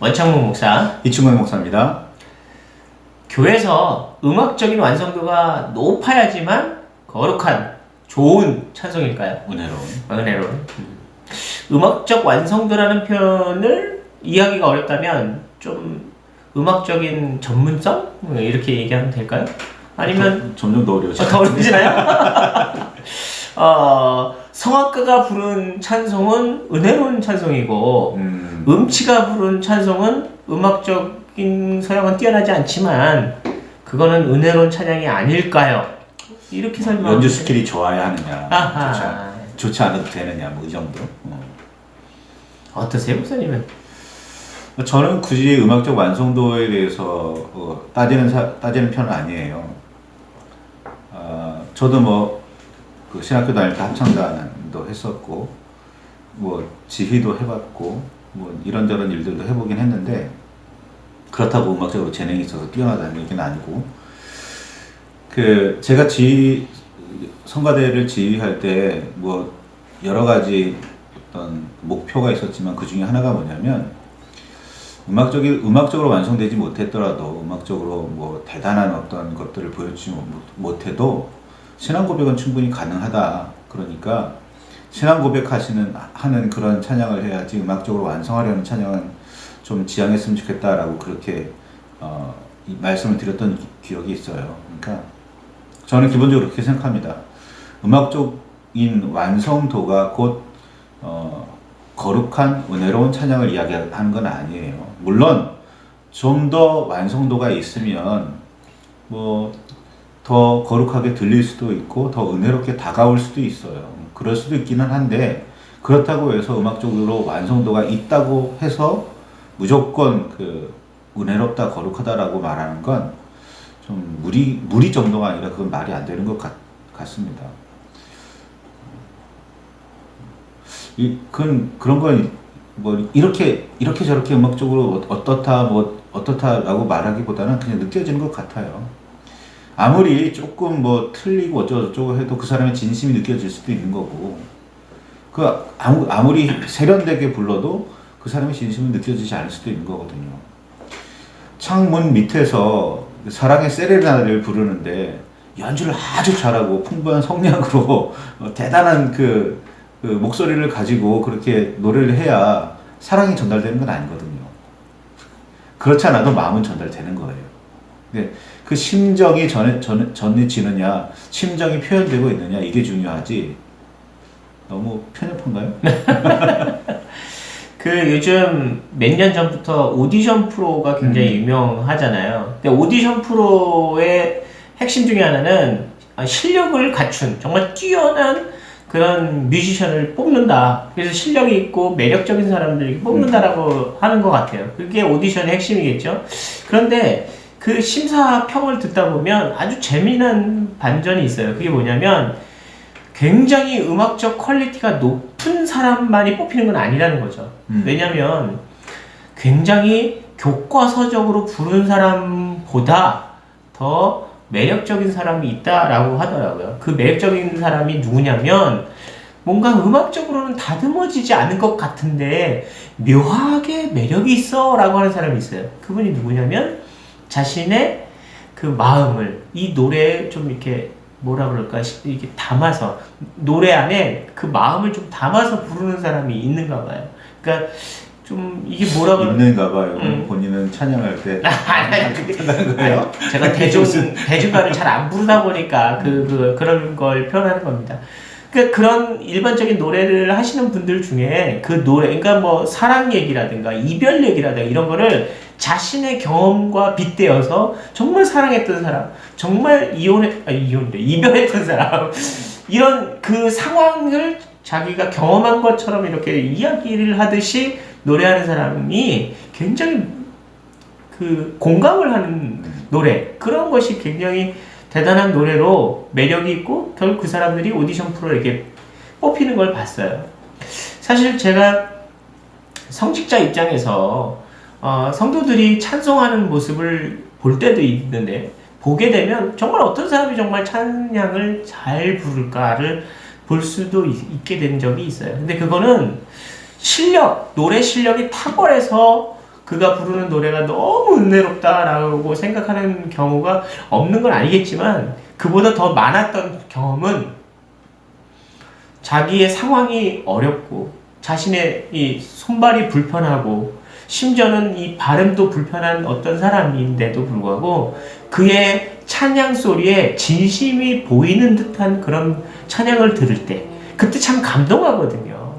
원창문 목사, 이충원 목사입니다. 교회에서 음악적인 완성도가 높아야지만 거룩한 좋은 찬송일까요? 은혜로운. 음악적 완성도라는 표현을 이해하기가 어렵다면 좀 음악적인 전문성? 이렇게 얘기하면 될까요? 아니면 점점 더 어려워지죠. 더 어려워지나요? 성악가가 부른 찬송은 은혜로운 찬송이고 음치가 부른 찬송은 음악적인 소양은 뛰어나지 않지만 그거는 은혜로운 찬양이 아닐까요? 이렇게 설명. 연주 스킬이 좋아야 하느냐, 아하. 좋지 않아도 되느냐, 뭐 이 정도. 어떠세요, 목사님은? 저는 굳이 음악적 완성도에 대해서 따지는 편은 아니에요. 저도 그 신학교 다닐 때 합창단도 했었고, 지휘도 해봤고, 이런저런 일들도 해보긴 했는데, 그렇다고 음악적으로 재능이 있어서 뛰어나다는 얘기는 아니고, 제가 성가대를 지휘할 때, 여러 가지 어떤 목표가 있었지만, 그 중에 하나가 뭐냐면, 음악적으로 완성되지 못했더라도, 음악적으로 대단한 어떤 것들을 보여주지 못해도, 신앙 고백은 충분히 가능하다. 그러니까 신앙 고백하는 그런 찬양을 해야지 음악적으로 완성하려는 찬양은 좀 지양했으면 좋겠다라고 그렇게 이 말씀을 드렸던 기억이 있어요. 그러니까 저는 기본적으로 그렇게 생각합니다. 음악적인 완성도가 곧 거룩한 은혜로운 찬양을 이야기하는 건 아니에요. 물론 좀 더 완성도가 있으면 더 거룩하게 들릴 수도 있고 더 은혜롭게 다가올 수도 있어요. 그럴 수도 있기는 한데 그렇다고 해서 음악적으로 완성도가 있다고 해서 무조건 은혜롭다 거룩하다라고 말하는 건 좀 무리 정도가 아니라 그건 말이 안 되는 것 같습니다. 그런 건 이렇게 저렇게 음악적으로 어떻다라고 말하기보다는 그냥 느껴지는 것 같아요. 아무리 조금 틀리고 어쩌고저쩌고 해도 그 사람의 진심이 느껴질 수도 있는 거고, 아무리 세련되게 불러도 그 사람의 진심은 느껴지지 않을 수도 있는 거거든요. 창문 밑에서 사랑의 세레나데를 부르는데 연주를 아주 잘하고 풍부한 성량으로 대단한 그 목소리를 가지고 그렇게 노래를 해야 사랑이 전달되는 건 아니거든요. 그렇지 않아도 마음은 전달되는 거예요. 근데 그 심정이 전해지느냐, 심정이 표현되고 있느냐, 이게 중요하지. 너무 편협한가요? 요즘 몇 년 전부터 오디션 프로가 굉장히 유명하잖아요. 근데 오디션 프로의 핵심 중에 하나는 실력을 갖춘, 정말 뛰어난 그런 뮤지션을 뽑는다. 그래서 실력이 있고 매력적인 사람들을 뽑는다라고 하는 것 같아요. 그게 오디션의 핵심이겠죠. 그런데 그 심사평을 듣다 보면 아주 재미난 반전이 있어요. 그게 뭐냐면 굉장히 음악적 퀄리티가 높은 사람만이 뽑히는 건 아니라는 거죠. 왜냐면 굉장히 교과서적으로 부른 사람보다 더 매력적인 사람이 있다라고 하더라고요. 그 매력적인 사람이 누구냐면 뭔가 음악적으로는 다듬어지지 않은 것 같은데 묘하게 매력이 있어 라고 하는 사람이 있어요. 그분이 누구냐면 자신의 그 마음을 이 노래에 좀 이렇게 이렇게 담아서 노래 안에 그 마음을 좀 담아서 부르는 사람이 있는가 봐요. 그러니까 좀 이게 있는가 봐요. 본인은 찬양할 때 한다는 거예요? 제가 대중가를 잘 안 부르다 보니까 그런 걸 표현하는 겁니다. 그러니까 그런 일반적인 노래를 하시는 분들 중에 그 노래, 그러니까 사랑 얘기라든가 이별 얘기라든가 이런 거를 자신의 경험과 빗대어서 정말 사랑했던 사람, 정말 이별했던 사람, 이런 그 상황을 자기가 경험한 것처럼 이렇게 이야기를 하듯이 노래하는 사람이 굉장히 공감을 하는 노래, 그런 것이 굉장히 대단한 노래로 매력이 있고 결국 그 사람들이 오디션 프로에 이렇게 뽑히는 걸 봤어요. 사실 제가 성직자 입장에서 성도들이 찬송하는 모습을 볼 때도 있는데 보게 되면 정말 어떤 사람이 정말 찬양을 잘 부를까를 볼 수도 있게 된 적이 있어요. 근데 그거는 노래 실력이 탁월해서 그 그가 부르는 노래가 너무 은혜롭다라고 생각하는 경우가 없는 건 아니겠지만 그보다 더 많았던 경험은 자기의 상황이 어렵고 자신의 이 손발이 불편하고 심지어는 이 발음도 불편한 어떤 사람인데도 불구하고 그의 찬양 소리에 진심이 보이는 듯한 그런 찬양을 들을 때 그때 참 감동하거든요.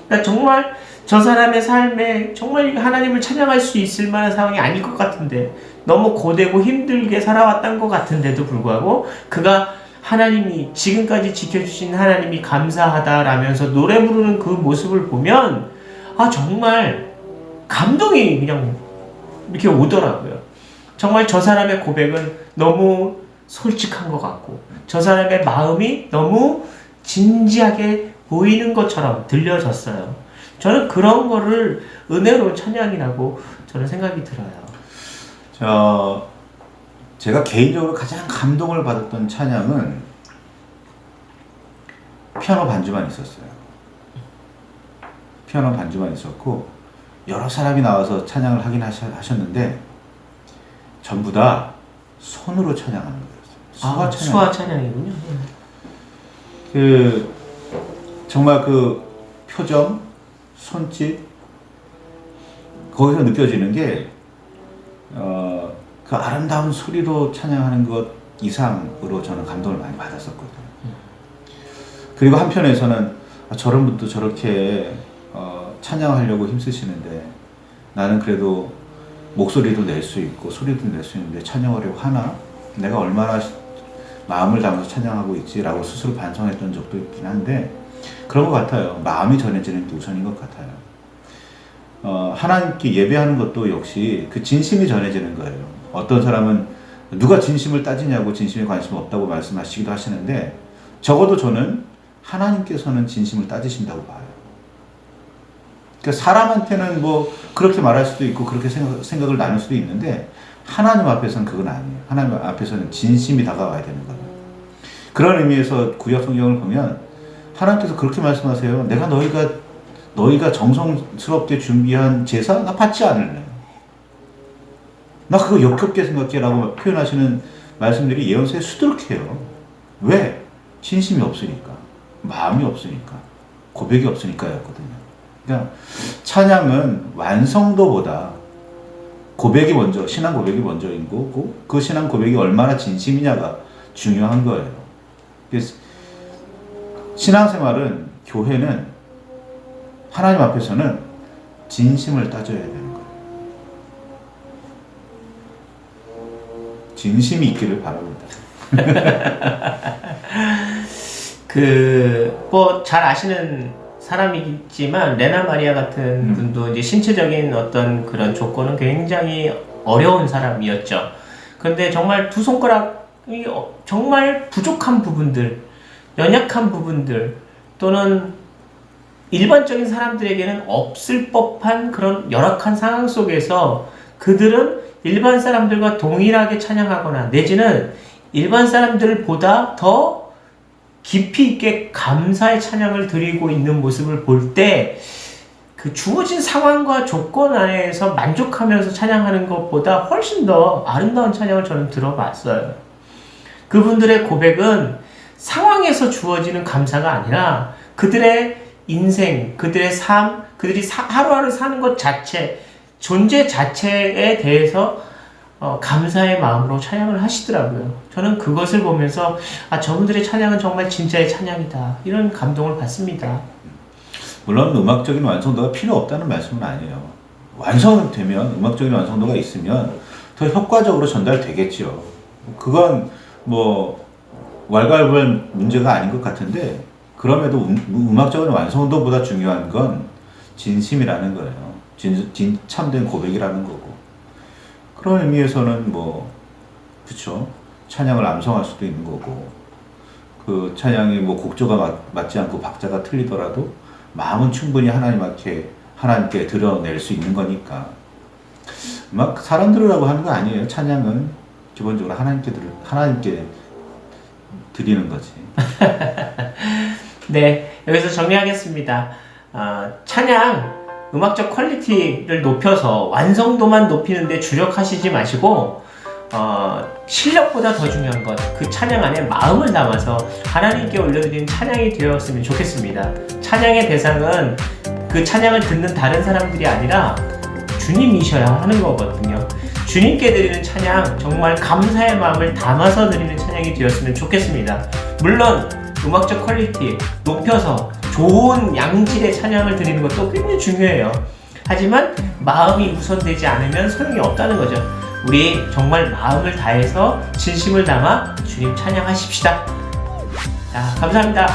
그러니까 정말 저 사람의 삶에 정말 하나님을 찬양할 수 있을 만한 상황이 아닐 것 같은데 너무 고되고 힘들게 살아왔던 것 같은데도 불구하고 그가 하나님이 지금까지 지켜주신 하나님이 감사하다라면서 노래 부르는 그 모습을 보면 정말 감동이 그냥 이렇게 오더라고요. 정말 저 사람의 고백은 너무 솔직한 것 같고 저 사람의 마음이 너무 진지하게 보이는 것처럼 들려졌어요. 저는 그런 거를 은혜로운 찬양이라고 저는 생각이 들어요. 제가 개인적으로 가장 감동을 받았던 찬양은 피아노 반주만 있었어요. 피아노 반주만 있었고 여러 사람이 나와서 찬양을 하긴 하셨는데 전부 다 손으로 찬양하는 거였어요. 수화 찬양이군요. 정말 그 표정, 손짓 거기서 느껴지는 게 그 아름다운 소리로 찬양하는 것 이상으로 저는 감동을 많이 받았었거든요. 그리고 한편에서는 저런 분도 저렇게 찬양하려고 힘쓰시는데 나는 그래도 목소리도 낼 수 있고 소리도 낼 수 있는데 찬양하려고 하나? 내가 얼마나 마음을 담아서 찬양하고 있지라고 스스로 반성했던 적도 있긴 한데 그런 것 같아요. 마음이 전해지는 게 우선인 것 같아요. 하나님께 예배하는 것도 역시 그 진심이 전해지는 거예요. 어떤 사람은 누가 진심을 따지냐고 진심에 관심 없다고 말씀하시기도 하시는데 적어도 저는 하나님께서는 진심을 따지신다고 봐요. 그러니까 사람한테는 뭐 그렇게 말할 수도 있고 그렇게 생각을 나눌 수도 있는데 하나님 앞에서는 그건 아니에요. 하나님 앞에서는 진심이 다가와야 되는 거예요. 그런 의미에서 구약 성경을 보면 하나님께서 그렇게 말씀하세요. 내가 너희가 정성스럽게 준비한 제사 나 받지 않을래. 나 그거 역겹게 생각해 라고 표현하시는 말씀들이 예언서에 수두룩해요. 왜? 진심이 없으니까. 마음이 없으니까. 고백이 없으니까였거든요. 그러니까 찬양은 완성도보다 고백이 먼저, 신앙 고백이 먼저인 거고 그 신앙 고백이 얼마나 진심이냐가 중요한 거예요. 그래서 신앙생활은, 교회는 하나님 앞에서는 진심을 따져야 되는 거예요. 진심이 있기를 바랍니다. 잘 아시는 사람이지만 레나 마리아 같은 분도 이제 신체적인 어떤 그런 조건은 굉장히 어려운 사람이었죠. 그런데 정말 두 손가락이 정말 부족한 부분들, 연약한 부분들 또는 일반적인 사람들에게는 없을 법한 그런 열악한 상황 속에서 그들은 일반 사람들과 동일하게 찬양하거나 내지는 일반 사람들보다 더 깊이 있게 감사의 찬양을 드리고 있는 모습을 볼 때 그 주어진 상황과 조건 안에서 만족하면서 찬양하는 것보다 훨씬 더 아름다운 찬양을 저는 들어봤어요. 그분들의 고백은 상황에서 주어지는 감사가 아니라 그들의 인생, 그들의 삶, 그들이 하루하루 사는 것 자체, 존재 자체에 대해서 감사의 마음으로 찬양을 하시더라고요. 저는 그것을 보면서 저분들의 찬양은 정말 진짜의 찬양이다. 이런 감동을 받습니다. 물론 음악적인 완성도가 필요 없다는 말씀은 아니에요. 완성되면, 음악적인 완성도가 있으면 더 효과적으로 전달되겠죠. 그건 뭐 왈가왈부할 문제가 아닌 것 같은데 그럼에도 음악적인 완성도보다 중요한 건 진심이라는 거예요. 참된 고백이라는 거고. 그런 의미에서는 그쵸. 찬양을 암송할 수도 있는 거고, 그 찬양이 곡조가 맞지 않고 박자가 틀리더라도 마음은 충분히 하나님께 드러낼 수 있는 거니까. 막 사람 들으라고 하는 거 아니에요. 찬양은 기본적으로 하나님께 드리는 거지. 네, 여기서 정리하겠습니다. 찬양, 음악적 퀄리티를 높여서 완성도만 높이는 데 주력하시지 마시고 실력보다 더 중요한 것, 그 찬양 안에 마음을 담아서 하나님께 올려드리는 찬양이 되었으면 좋겠습니다. 찬양의 대상은 그 찬양을 듣는 다른 사람들이 아니라 주님이셔야 하는 거거든요. 주님께 드리는 찬양, 정말 감사의 마음을 담아서 드리는 찬양이 되었으면 좋겠습니다. 물론 음악적 퀄리티 높여서 좋은 양질의 찬양을 드리는 것도 굉장히 중요해요. 하지만 마음이 우선되지 않으면 소용이 없다는 거죠. 우리 정말 마음을 다해서 진심을 담아 주님 찬양하십시다. 자, 감사합니다.